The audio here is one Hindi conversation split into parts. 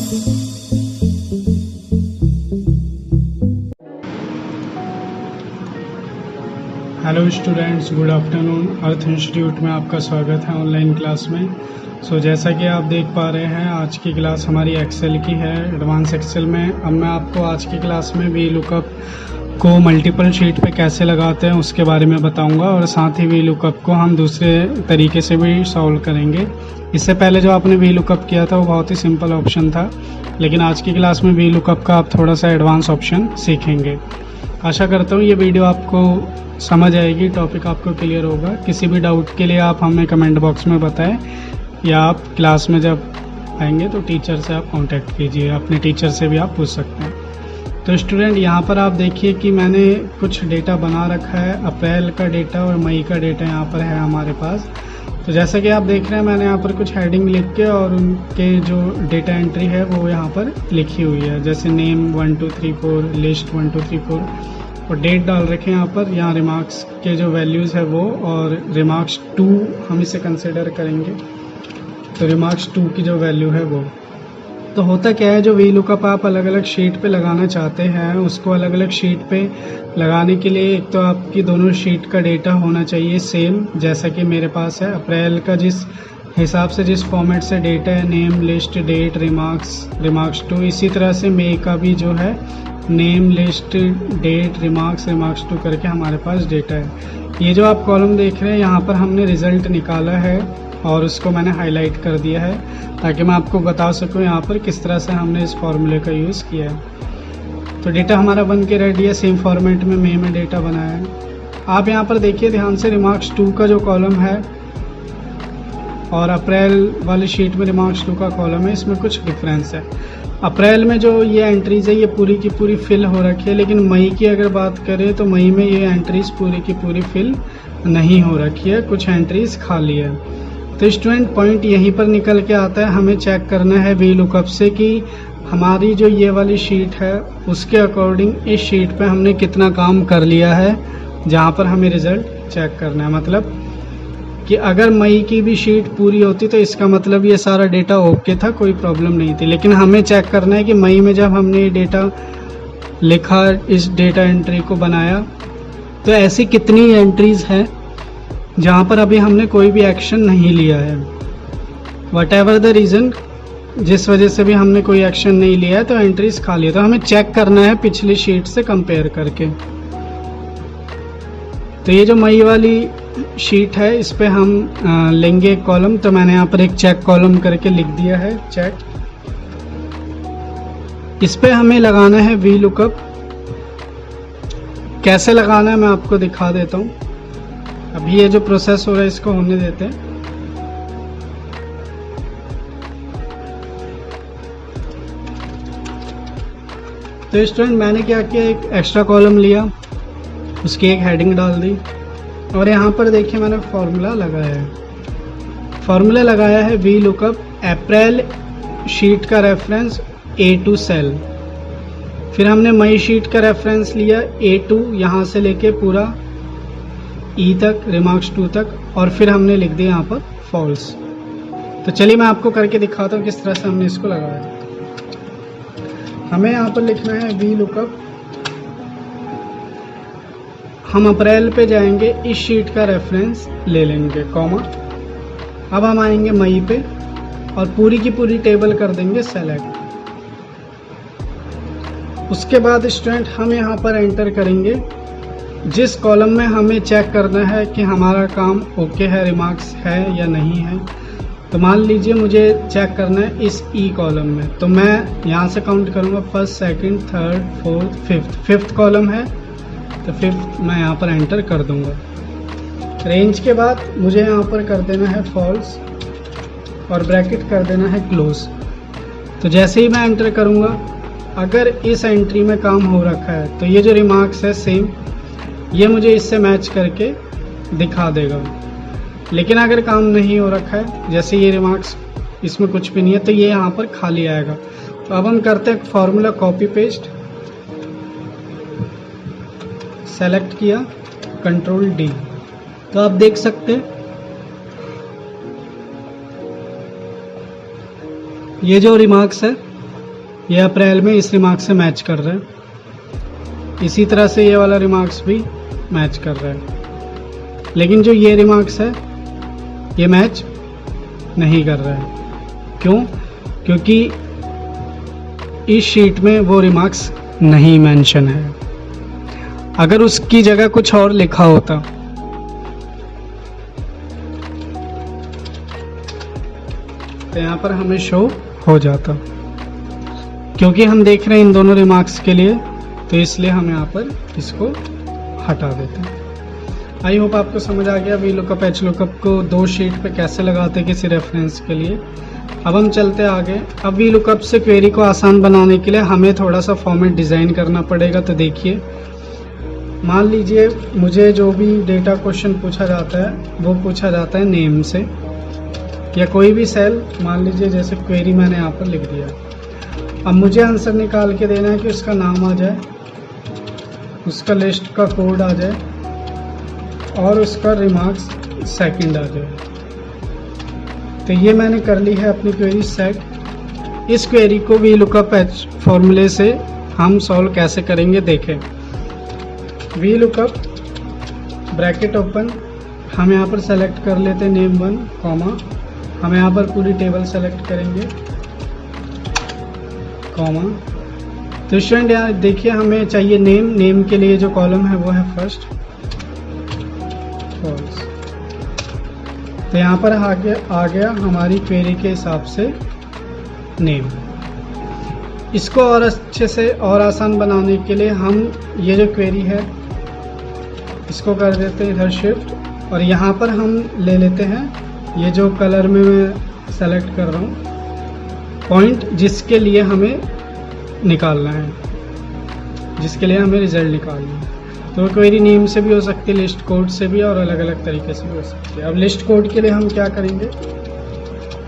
Hello students, good afternoon. Arth institute में आपका स्वागत है ऑनलाइन क्लास में। जैसा कि आप देख पा रहे हैं, आज की क्लास हमारी एक्सेल की है, एडवांस एक्सेल में। अब मैं आपको आज की क्लास में वी लुकअप को मल्टीपल शीट पे कैसे लगाते हैं उसके बारे में बताऊंगा, और साथ ही वी लुकअप को हम दूसरे तरीके से भी सॉल्व करेंगे। इससे पहले जो आपने वी लुकअप किया था वो बहुत ही सिंपल ऑप्शन था, लेकिन आज की क्लास में वी लुकअप का आप थोड़ा सा एडवांस ऑप्शन सीखेंगे। आशा करता हूँ ये वीडियो आपको समझ आएगी, टॉपिक आपको क्लियर होगा। किसी भी डाउट के लिए आप हमें कमेंट बॉक्स में बताएं, या आप क्लास में जब आएंगे तो टीचर से आप कांटेक्ट कीजिए, अपने टीचर से भी आप पूछ सकते हैं। तो स्टूडेंट, यहाँ पर आप देखिए कि मैंने कुछ डेटा बना रखा है। अप्रैल का डेटा और मई का डेटा यहाँ पर है हमारे पास। तो जैसा कि आप देख रहे हैं, मैंने यहाँ पर कुछ हेडिंग लिख के और उनके जो डेटा एंट्री है वो यहाँ पर लिखी हुई है, जैसे नेम 1 2 3 4, लिस्ट 1 2 3 4, और डेट डाल रखे हैं यहाँ पर। यहाँ रिमार्क्स के जो वैल्यूज़ है वो, और रिमार्क्स 2 हम इसे कंसिडर करेंगे, तो रिमार्क्स 2 की जो वैल्यू है वो। तो होता क्या है, जो वी लुकअप आप अलग अलग शीट पे लगाना चाहते हैं, उसको अलग अलग शीट पे लगाने के लिए एक तो आपकी दोनों शीट का डेटा होना चाहिए सेम, जैसा कि मेरे पास है। अप्रैल का जिस हिसाब से, जिस फॉर्मेट से डेटा है, नेम, लिस्ट, डेट, रिमार्क्स 2, इसी तरह से मई का भी जो है नेम, लिस्ट, डेट, रिमार्क्स 2 करके हमारे पास डेटा है। ये जो आप कॉलम देख रहे हैं, यहाँ पर हमने रिजल्ट निकाला है और उसको मैंने हाईलाइट कर दिया है ताकि मैं आपको बता सकूं यहाँ पर किस तरह से हमने इस फॉर्मूले का यूज़ किया है। तो डेटा हमारा बन के रेडी है, सेम फॉर्मेट में मई में डेटा बनाया है। आप यहाँ पर देखिए ध्यान से, रिमार्क्स 2 का जो कॉलम है और अप्रैल वाली शीट में रिमार्क्स 2 का कॉलम है, इसमें कुछ डिफरेंस है। अप्रैल में जो ये एंट्रीज है ये पूरी की पूरी फिल हो रखी है, लेकिन मई की अगर बात करें तो मई में ये एंट्रीज पूरी की पूरी फिल नहीं हो रखी है, कुछ एंट्रीज खाली है। तो स्टूडेंट, पॉइंट यहीं पर निकल के आता है, हमें चेक करना है वी लुकअप से कि हमारी जो ये वाली शीट है उसके अकॉर्डिंग इस शीट पे हमने कितना काम कर लिया है, जहाँ पर हमें रिजल्ट चेक करना है। मतलब कि अगर मई की भी शीट पूरी होती तो इसका मतलब ये सारा डेटा ओके था, कोई प्रॉब्लम नहीं थी। लेकिन हमें चेक करना है कि मई में जब हमने ये डेटा लिखा, इस डेटा एंट्री को बनाया, तो ऐसी कितनी एंट्रीज हैं जहाँ पर अभी हमने कोई भी एक्शन नहीं लिया है। वट एवर द रीज़न, जिस वजह से भी हमने कोई एक्शन नहीं लिया है, तो एंट्रीज खाली है। तो हमें चेक करना है पिछली शीट से कंपेयर करके। तो ये जो मई वाली शीट है, इस पे हम लेंगे एक कॉलम। तो मैंने यहाँ पर एक चेक कॉलम करके लिख दिया है, चेक। इस पे हमें लगाना है वी लुकअप। कैसे लगाना है मैं आपको दिखा देता हूँ। अभी ये जो प्रोसेस हो रहा है इसको होने देते हैं। तो स्टूडेंट, मैंने क्या किया, एक एक्स्ट्रा कॉलम लिया, उसकी एक हेडिंग डाल दी, और यहाँ पर देखिए मैंने फॉर्मूला लगाया है। फॉर्मूला लगाया है वी लुकअप अप्रैल शीट का रेफरेंस A2 सेल, फिर हमने मई शीट का रेफरेंस लिया A2, यहाँ से लेके पूरा E तक, रिमार्क्स 2 तक, और फिर हमने लिख दिया यहाँ पर फॉल्स। तो चलिए मैं आपको करके दिखाता हूँ किस तरह से हमने इसको लगाया। हमें यहाँ पर लिखना है वी लुकअप। हम अप्रैल पे जाएंगे, इस शीट का रेफरेंस ले लेंगे, कॉमा। अब हम आएंगे मई पे और पूरी की पूरी टेबल कर देंगे सेलेक्ट। उसके बाद स्टूडेंट, हम यहाँ पर एंटर करेंगे जिस कॉलम में हमें चेक करना है कि हमारा काम ओके है, रिमार्क्स है या नहीं है। तो मान लीजिए मुझे चेक करना है इस ई कॉलम में, तो मैं यहाँ से काउंट करूँगा, first, second, third, fourth, fifth column है, तो फिफ्थ मैं यहाँ पर एंटर कर दूँगा। रेंज के बाद मुझे यहाँ पर कर देना है फॉल्स और ब्रैकेट कर देना है क्लोज। तो जैसे ही मैं एंटर करूँगा, अगर इस एंट्री में काम हो रखा है तो ये जो रिमार्क्स है सेम, ये मुझे इससे मैच करके दिखा देगा। लेकिन अगर काम नहीं हो रखा है, जैसे ये रिमार्क्स, इसमें कुछ भी नहीं है, तो ये यहाँ पर खाली आएगा। तो अब हम करते हैं फॉर्मूला कॉपी पेस्ट, सेलेक्ट किया, कंट्रोल D। तो आप देख सकते हैं ये जो रिमार्क्स है ये अप्रैल में इस रिमार्क से मैच कर रहा है, इसी तरह से ये वाला रिमार्क्स भी मैच कर रहा है। लेकिन जो ये रिमार्क्स है ये मैच नहीं कर रहा है। क्यों? क्योंकि इस शीट में वो रिमार्क्स नहीं मेंशन है। अगर उसकी जगह कुछ और लिखा होता तो यहाँ पर हमें शो हो जाता। क्योंकि हम देख रहे हैं इन दोनों रिमार्क्स के लिए, तो इसलिए हम यहाँ पर इसको हटा देते हैं। आई होप आपको समझ आ गया वी लुकअप एच लुकअप को दो शीट पे कैसे लगाते हैं किसी रेफरेंस के लिए। अब हम चलते आगे। अब वी लुकअप से क्वेरी को आसान बनाने के लिए हमें थोड़ा सा फॉर्मेट डिज़ाइन करना पड़ेगा। तो देखिए, मान लीजिए मुझे जो भी डेटा क्वेश्चन पूछा जाता है वो पूछा जाता है नेम से, या कोई भी सेल, मान लीजिए जैसे क्वेरी मैंने यहाँ पर लिख दिया। अब मुझे आंसर निकाल के देना है कि उसका नाम आ जाए, उसका लिस्ट का कोड आ जाए और उसका रिमार्क्स सेकंड आ जाए। तो ये मैंने कर ली है अपनी क्वेरी सेट। इस क्वेरी को वी लुकअप एच फॉर्मूले से हम सॉल्व कैसे करेंगे देखें। वी लुकअप ब्रैकेट ओपन, हम यहाँ पर सेलेक्ट कर लेते हैं नेम 1 कॉमा, हम यहाँ पर पूरी टेबल सेलेक्ट करेंगे कॉमा। तो स्टूडेंट यहाँ देखिए हमें चाहिए नेम, नेम के लिए जो कॉलम है वो है फर्स्ट फॉल्स। तो यहाँ पर आ गया हमारी क्वेरी के हिसाब से नेम। इसको और अच्छे से और आसान बनाने के लिए हम ये जो क्वेरी है इसको कर देते हैं इधर शिफ्ट, और यहाँ पर हम ले लेते हैं ये जो कलर में मैं सेलेक्ट कर रहा हूँ पॉइंट, जिसके लिए हमें निकालना है, जिसके लिए हमें रिजल्ट निकालना है। तो क्वेरी नेम से भी हो सकती है, लिस्ट कोड से भी, और अलग अलग तरीके से भी हो सकती है। अब लिस्ट कोड के लिए हम क्या करेंगे,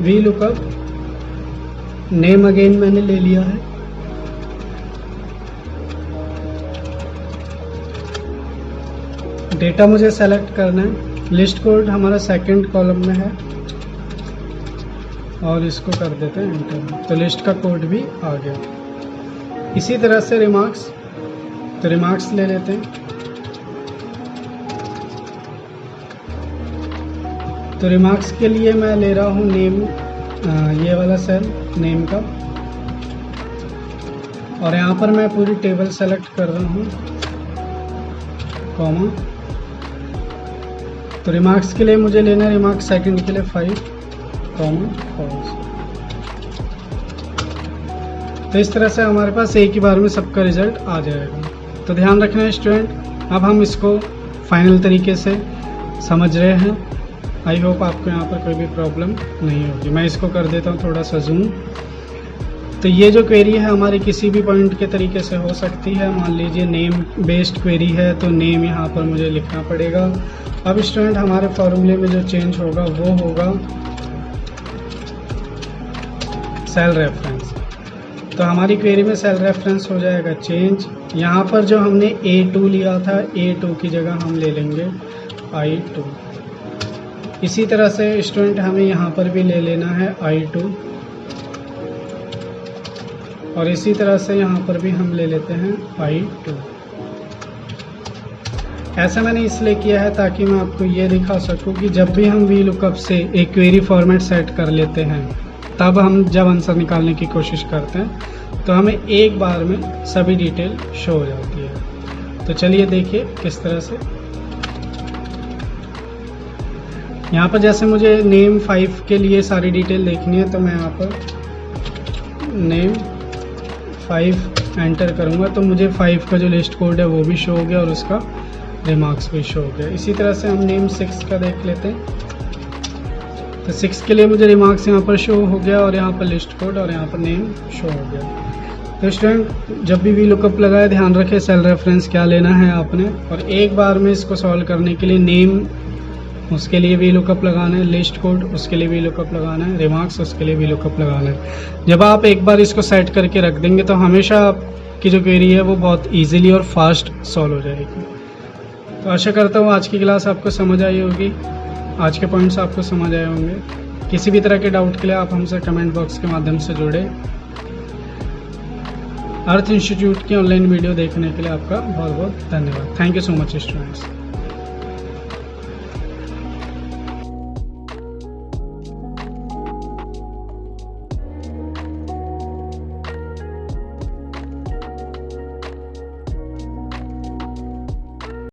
वी लुकअप नेम अगेन मैंने ले लिया है, डेटा मुझे सेलेक्ट करना है, लिस्ट कोड हमारा सेकंड कॉलम में है और इसको कर देते हैं एंटर। तो लिस्ट का कोड भी आ गया। इसी तरह से रिमार्क्स, तो रिमार्क्स ले लेते हैं। तो रिमार्क्स के लिए मैं ले रहा हूँ नेम, ये वाला सेल नेम का, और यहाँ पर मैं पूरी टेबल सेलेक्ट कर रहा हूँ कॉमा। तो रिमार्क्स के लिए मुझे लेना है रिमार्क्स सेकंड के लिए 5 कॉमा फॉल्स। तो इस तरह से हमारे पास एक ही बार में सबका रिजल्ट आ जाएगा। तो ध्यान रखना है स्टूडेंट, अब हम इसको फाइनल तरीके से समझ रहे हैं। आई होप आपको यहाँ पर कोई भी प्रॉब्लम नहीं होगी। मैं इसको कर देता हूँ थोड़ा सा जूम। तो ये जो क्वेरी है हमारी किसी भी पॉइंट के तरीके से हो सकती है। मान लीजिए नेम बेस्ड क्वेरी है तो नेम यहाँ पर मुझे लिखना पड़ेगा। अब स्टूडेंट हमारे फॉर्मूले में जो चेंज होगा वो होगा सेल रेफरेंस। तो हमारी क्वेरी में सेल रेफरेंस हो जाएगा चेंज। यहाँ पर जो हमने A2 लिया था, A2 की जगह हम ले लेंगे I2। इसी तरह से स्टूडेंट हमें यहाँ पर भी ले लेना है I2, और इसी तरह से यहाँ पर भी हम ले लेते हैं I2। ऐसा मैंने इसलिए किया है ताकि मैं आपको ये दिखा सकूं कि जब भी हम वी लुकअप से एक क्वेरी फॉर्मेट सेट कर लेते हैं, तब हम जब आंसर निकालने की कोशिश करते हैं तो हमें एक बार में सभी डिटेल शो हो जाती है। तो चलिए देखिए किस तरह से। यहाँ पर जैसे मुझे नेम 5 के लिए सारी डिटेल देखनी है, तो मैं यहाँ पर नेम 5 एंटर करूँगा तो मुझे 5 का जो लिस्ट कोड है वो भी शो हो गया और उसका रिमार्क्स भी शो हो गया। इसी तरह से हम नेम 6 का देख लेते हैं। तो 6 के लिए मुझे रिमार्क्स यहाँ पर शो हो गया और यहाँ पर लिस्ट कोड और यहाँ पर नेम शो हो गया। तो स्टूडेंट जब भी वी लुकअप लगाए ध्यान रखें सेल रेफरेंस क्या लेना है आपने, और एक बार में इसको सॉल्व करने के लिए नेम उसके लिए वी लुकअप लगाना है, लिस्ट कोड उसके लिए वी लुकअप लगाना है, रिमार्क्स उसके लिए वी लुकअप लगाना है। जब आप एक बार इसको सेट करके रख देंगे तो हमेशा आपकी जो क्वेरी है वो बहुत इजीली और फास्ट सॉल्व हो जाएगी। तो आशा करता हूँ आज की क्लास आपको समझ आई होगी, आज के पॉइंट्स आपको समझ आए होंगे। किसी भी तरह के डाउट के लिए आप हमसे कमेंट बॉक्स के माध्यम से जुड़े। अर्थ इंस्टीट्यूट की ऑनलाइन वीडियो देखने के लिए आपका बहुत बहुत धन्यवाद। Thank you so much students.